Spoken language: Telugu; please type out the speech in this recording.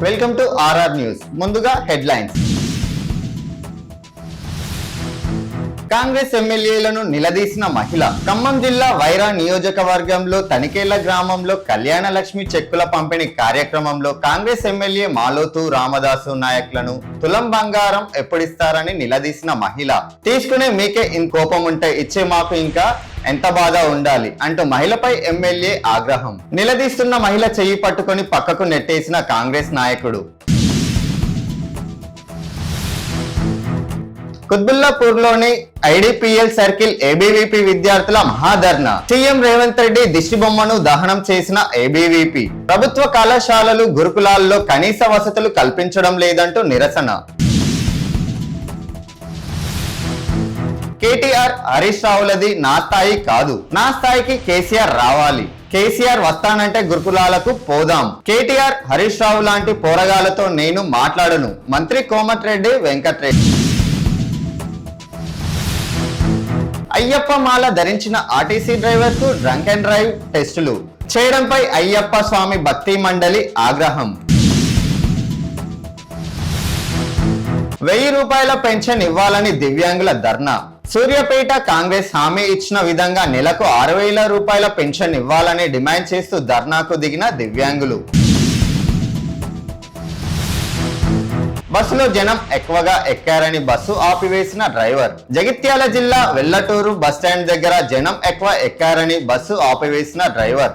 Welcome to RR news. ముందుగా హెడ్లైన్స్. కాంగ్రెస్ ఎమ్మెల్యేలను నిలదీసిన మహిళ. ఖమ్మం జిల్లా వైరా నియోజకవర్గంలో తనికేళ్ల గ్రామంలో కళ్యాణ లక్ష్మి చెక్కుల పంపిణీ కార్యక్రమంలో కాంగ్రెస్ ఎమ్మెల్యే మాలోతు రామదాసు నాయకులను తులం బంగారం ఎప్పుడిస్తారని నిలదీసిన మహిళ. తీసుకునే మీకే కోపం ఉంటే ఇచ్చే మాకు ఇంకా ఎంత బాధ ఉండాలి అంటూ మహిళపై ఎమ్మెల్యే ఆగ్రహం. నిలదీస్తున్న మహిళ చెయ్యి పట్టుకొని పక్కకు నెట్టేసిన కాంగ్రెస్ నాయకుడు. కుత్బుల్లాపూర్లోని ఐడిపిఎల్ సర్కిల్ ఏబీవీపీ విద్యార్థుల మహాధర్నా. సీఎం రేవంత్ రెడ్డి దిష్టిబొమ్మను దహనం చేసిన ఏబీవీపీ. ప్రభుత్వ కళాశాలలు గురుకులాల్లో కనీస వసతులు కల్పించడం లేదంటూ నిరసన. కేటీఆర్ హరీష్ రావులది నా స్థాయి కాదు, నా స్థాయికి కేసీఆర్ రావాలి. కేసీఆర్ వస్తానంటే గురుకులాలకు పోదాం. కేటీఆర్ హరీష్ రావు లాంటి పోరగాలతో నేను మాట్లాడను. మంత్రి కోమటిరెడ్డి వెంకటరెడ్డి. అయ్యప్ప మాల ధరించిన ఆర్టీసీ డ్రైవర్ కు డ్రంక్ అండ్ డ్రైవ్ టెస్టులు చేయడంపై అయ్యప్ప స్వామి భక్తి మండలి ఆగ్రహం. 1000 రూపాయల పెన్షన్ ఇవ్వాలని దివ్యాంగుల ధర్నా. సూర్యాపేట కాంగ్రెస్ హామీ ఇచ్చిన విధంగా నెలకు 6000 రూపాయల పెన్షన్ ఇవ్వాలని డిమాండ్ చేస్తూ ధర్నాకు దిగిన దివ్యాంగులు. బస్సులో జనం ఎక్కువగా ఎక్కారని బస్సు ఆపివేసిన డ్రైవర్. జగిత్యాల జిల్లా వెల్లటూరు బస్టాండ్ దగ్గర జనం ఎక్కువ ఎక్కారని బస్సు ఆపివేసిన డ్రైవర్.